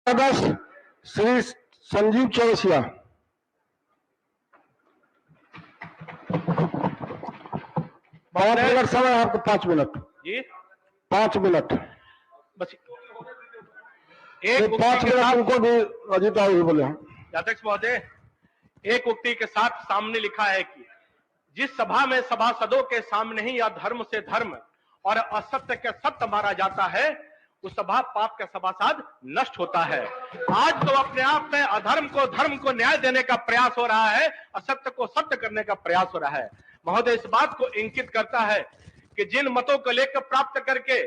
सदस्य श्री संजीव चौरसिया। पाँच मिनट समय आपको, 5 मिनट जी, 5 मिनट बस एक 5 मिनट उनको भी अजीत भी बोले हैं। अध्यक्ष महोदय, एक उक्ति के साथ सामने लिखा है कि जिस सभा में सभासदों के सामने ही अधर्म से धर्म और असत्य के सत्य मारा जाता है, उस सभा पाप के सभासद नष्ट होता है। आज तो अपने आप में अधर्म को धर्म को न्याय देने का प्रयास हो रहा है, असत्य को सत्य करने का प्रयास हो रहा है। महोदय, इस बात को इंगित करता है कि जिन मतों को लेकर प्राप्त करके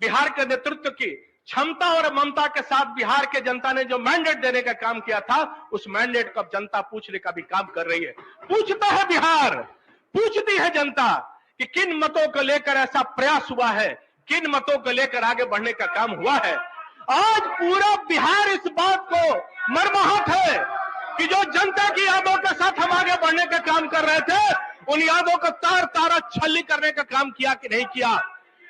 बिहार के नेतृत्व की क्षमता और ममता के साथ बिहार के जनता ने जो मैंडेट देने का काम किया था, उस मैंडेट को जनता पूछने का भी काम कर रही है। पूछता है बिहार, पूछती है जनता कि किन मतों को लेकर ऐसा प्रयास हुआ है, किन मतों को लेकर आगे बढ़ने का काम हुआ है। आज पूरा बिहार इस बात को मर्माहत है कि जो जनता की यादों के साथ हम आगे बढ़ने का काम कर रहे थे, उन यादों को तार तारा छल्ली करने का काम किया कि नहीं किया।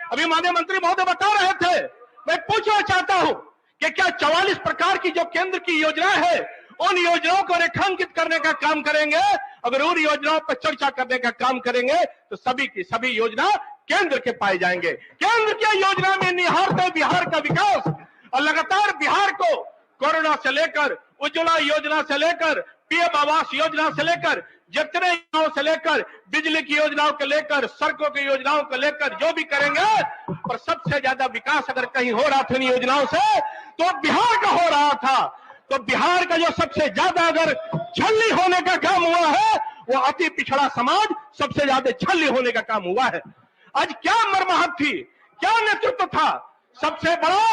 अभी माननीय मंत्री महोदय बता रहे थे, मैं पूछना चाहता हूं कि क्या 44 प्रकार की जो केंद्र की योजना है, उन योजनाओं को रेखांकित करने का काम करेंगे? अगर उन योजनाओं पर चर्चा करने का काम करेंगे तो सभी की सभी योजना केंद्र के पाए जाएंगे। केंद्र की योजना में निहारते बिहार का विकास और लगातार बिहार को कोरोना से लेकर, उज्ज्वला योजना से लेकर, पीएम आवास योजना से लेकर, जितने योजनाओं से लेकर, बिजली की योजनाओं को लेकर, सड़कों की योजनाओं को लेकर जो भी करेंगे, पर सबसे ज्यादा विकास अगर कहीं हो रहा था इन योजनाओं से तो बिहार का हो रहा था। तो बिहार का जो सबसे ज्यादा अगर छलनी होने का काम हुआ है, वो अति पिछड़ा समाज सबसे ज्यादा छलनी होने का काम हुआ है। आज क्या मर्माहत थी, क्या नेतृत्व था? सबसे बड़ा,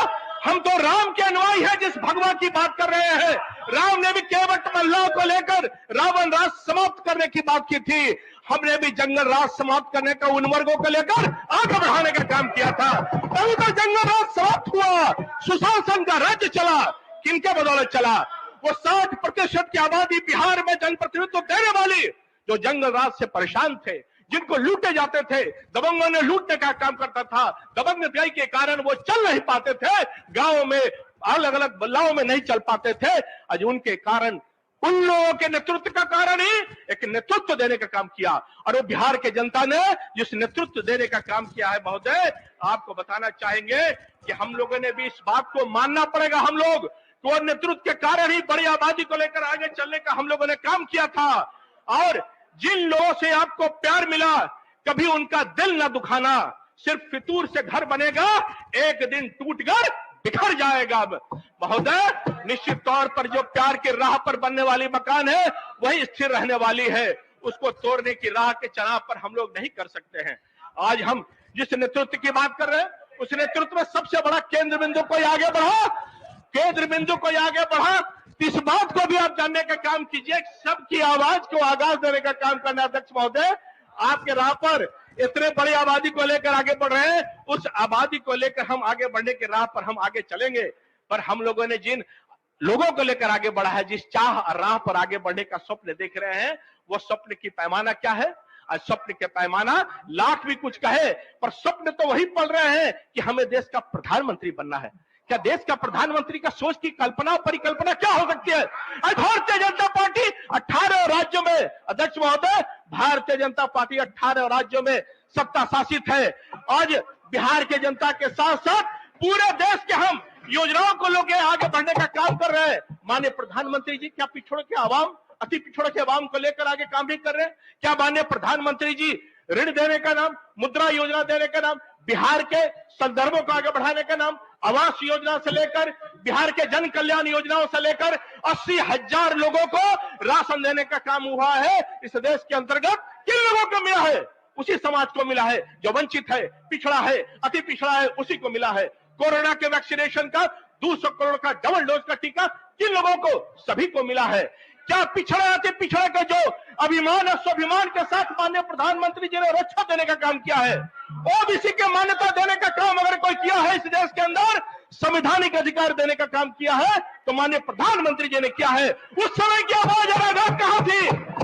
हम तो राम के अनुयायी हैं जिस भगवान की बात कर रहे हैं। राम ने भी केवट महिलाओं को लेकर रावण राज समाप्त करने की बात की थी, हमने भी जंगल राज समाप्त करने का उन वर्गों को लेकर आगे बढ़ाने का काम किया था। तभी तो जंगल राज समाप्त हुआ, सुशासन का राज्य चला। किनके बदौलत चला? वो 60% की आबादी बिहार में जनप्रतिनिधित्व देने वाली, जो जंगल राज से परेशान थे, जिनको लूटे जाते थे, दबंगों ने लूटने का काम करता था, दबंगई के कारण वो चल नहीं पाते थे, गांवों में अलग अलग बदलाव में नहीं चल पाते थे। आज उनके कारण, उन लोगों के नेतृत्व का कारण ही एक नेतृत्व देने का काम किया, और वो बिहार के जनता ने जिस नेतृत्व देने का काम किया है, महोदय आपको बताना चाहेंगे कि हम लोगों ने भी इस बात को मानना पड़ेगा, हम लोग तो नेतृत्व के कारण ही बड़ी आबादी को लेकर आगे चलने का हम लोगों ने काम किया था। और जिन लोगों से आपको प्यार मिला, कभी उनका दिल न दुखाना। सिर्फ फितूर से घर बनेगा, एक दिन टूटकर बिखर जाएगा। महोदय, निश्चित तौर पर जो प्यार के राह पर बनने वाली मकान है, वही स्थिर रहने वाली है। उसको तोड़ने की राह के चनाव पर हम लोग नहीं कर सकते हैं। आज हम जिस नेतृत्व की बात कर रहे हैं, उस नेतृत्व में सबसे बड़ा केंद्र बिंदु को आगे बढ़ा, केंद्र बिंदु को आगे बढ़ा। इस बात को भी आप जानने का काम कीजिए, सबकी आवाज को आगाज देने का काम करना। अध्यक्ष महोदय, आपके राह पर इतने बड़ी आबादी को लेकर आगे बढ़ रहे हैं, उस आबादी को लेकर हम आगे बढ़ने के राह पर हम आगे चलेंगे। पर हम लोगों ने जिन लोगों को लेकर आगे बढ़ा है, जिस चाह और राह पर आगे बढ़ने का स्वप्न देख रहे हैं, वो स्वप्न की पैमाना क्या है? आज स्वप्न के पैमाना लाख भी कुछ कहे, पर स्वप्न तो वही पल रहे हैं कि हमें देश का प्रधानमंत्री बनना है। क्या देश का प्रधानमंत्री का सोच की कल्पना परिकल्पना क्या हो सकती है? भारतीय जनता पार्टी 18 राज्यों में, अध्यक्ष महोदय, भारतीय जनता पार्टी 18 राज्यों में सत्ता शासित है। आज बिहार के जनता के साथ साथ पूरे देश के हम योजनाओं को लेकर आगे बढ़ने का काम कर रहे हैं। माननीय प्रधानमंत्री जी क्या पिछड़ों के आवाम, अति पिछड़ों के आवाम को लेकर आगे काम नहीं कर रहे हैं? क्या माननीय प्रधानमंत्री जी ऋण देने का नाम, मुद्रा योजना देने का नाम, बिहार के संदर्भों को आगे बढ़ाने का नाम, आवास योजना से लेकर बिहार के जन कल्याण योजनाओं से लेकर 80,000 लोगों को राशन देने का काम हुआ है इस देश के अंतर्गत? किन लोगों को मिला है? उसी समाज को मिला है जो वंचित है, पिछड़ा है, अति पिछड़ा है, उसी को मिला है। कोरोना के वैक्सीनेशन का 200 करोड़ का डबल डोज का टीका किन लोगों को? सभी को मिला है। क्या पिछड़ा अति पिछड़ा के जो अभिमान और स्वाभिमान के साथ माननीय प्रधानमंत्री जी ने रक्षा देने का काम किया है, ओबीसी के मान्यता देने का काम अगर कोई किया है इस देश के अंदर, संवैधानिक अधिकार देने का काम किया है, तो माननीय प्रधानमंत्री जी ने किया है। उस समय की आवाज आवाज कहां थी?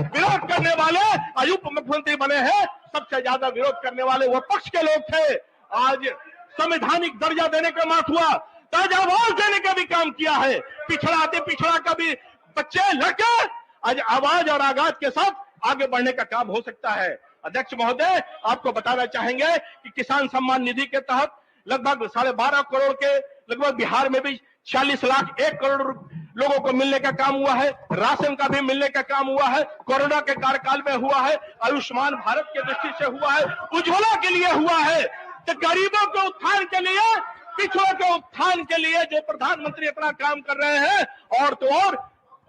विरोध करने वाले अयुप मुख्यमंत्री बने हैं, सबसे ज्यादा विरोध करने वाले वो पक्ष के लोग थे। आज संवैधानिक दर्जा देने का बात हुआ, ताजा आवाज देने का भी काम किया है। पिछड़ा अति पिछड़ा का भी बच्चे लड़के आज आवाज और आगाज के साथ आगे बढ़ने का काम हो सकता है। अध्यक्ष महोदय, आपको बताना चाहेंगे कि किसान सम्मान निधि के तहत लगभग 12.5 करोड़ के लगभग बिहार में भी 46 लाख 1 करोड़ लोगों को मिलने का काम हुआ है। राशन का भी मिलने का काम हुआ है। कोरोना के कार्यकाल में हुआ है। आयुष्मान भारत की दृष्टि से हुआ है। उज्ज्वला के लिए हुआ है। तो गरीबों के उत्थान के लिए, पिछड़ों के उत्थान के लिए जो प्रधानमंत्री इतना काम कर रहे हैं, और तो और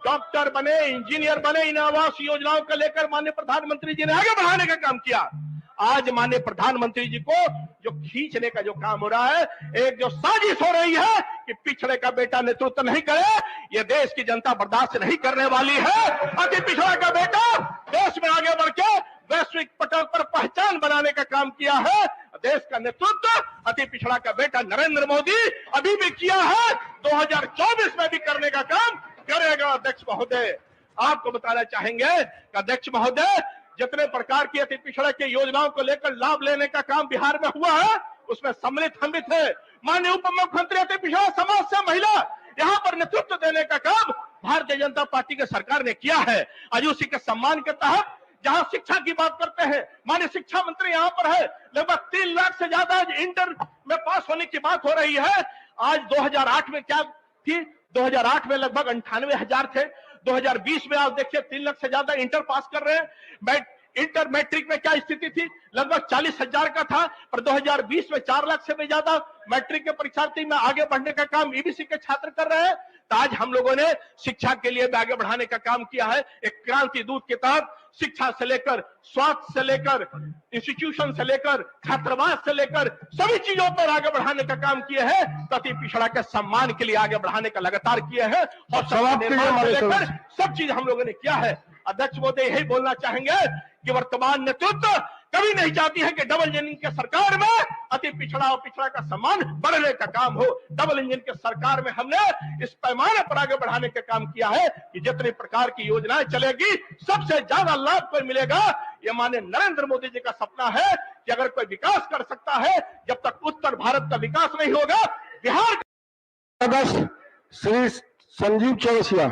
डॉक्टर बने, इंजीनियर बने, इन आवास योजनाओं को लेकर माननीय प्रधानमंत्री जी ने आगे बढ़ाने का काम किया। आज माननीय प्रधानमंत्री जी को जो खींचने का जो काम हो रहा है, एक जो साजिश हो रही है कि पिछड़े का बेटा नेतृत्व नहीं करे, ये देश की जनता बर्दाश्त नहीं करने वाली है। अति पिछड़ा का बेटा देश में आगे बढ़ के वैश्विक पटल पर पहचान बनाने का काम किया है। देश का नेतृत्व अति पिछड़ा का बेटा नरेंद्र मोदी अभी भी किया है, 2024 में भी करने का काम करेगा। अध्यक्ष महोदय, आपको बताना चाहेंगे कि अध्यक्ष महोदय, जितने प्रकार की अति पिछड़े की योजनाओं को लेकर लाभ लेने का काम बिहार में हुआ है, उसमें सम्मिलित हम भी थे। माननीय उप मुख्यमंत्री अति पिछड़ा समाज से महिला यहाँ पर नेतृत्व देने का काम भारतीय जनता पार्टी की सरकार ने किया है। आज उसी के सम्मान के तहत जहां शिक्षा की बात करते हैं, माननीय शिक्षा मंत्री यहाँ पर है, लगभग 3 लाख से ज्यादा इंटर में पास होने की बात हो रही है। आज 2008 में क्या थी? 2008 में लगभग 98,000 थे। 2020 में आप देखिए 3 लाख से ज्यादा इंटर पास कर रहे हैं। इंटर मैट्रिक में क्या स्थिति थी? लगभग 40,000 का था, पर 2020 में 4 लाख से भी ज्यादा मैट्रिक के परीक्षार्थी में आगे बढ़ने का काम ईबीसी के छात्र कर रहे हैं। तो आज हम लोगों ने शिक्षा के लिए भी आगे बढ़ाने का काम किया है। एक क्रांति दूत के तहत शिक्षा से लेकर, स्वास्थ्य से लेकर, इंस्टीट्यूशन से लेकर, छात्रावास से लेकर सभी चीजों पर आगे बढ़ाने का काम किए हैं। अति पिछड़ा के सम्मान के लिए आगे बढ़ाने का लगातार किए हैं, और सब चीज हम लोगों ने किया है। अध्यक्ष महोदय, यही बोलना चाहेंगे कि वर्तमान नेतृत्व कभी नहीं चाहती है कि डबल इंजन के सरकार में अति पिछड़ा और पिछड़ा का सम्मान बढ़ने का काम हो। डबल इंजन के सरकार में हमने इस पैमाने पर आगे बढ़ाने का काम किया है कि जितने प्रकार की योजनाएं चलेगी, सबसे ज्यादा लाभ को मिलेगा। ये माननीय नरेंद्र मोदी जी का सपना है कि अगर कोई विकास कर सकता है, जब तक उत्तर भारत का विकास नहीं होगा, बिहार का। श्री संजीव चौरसिया।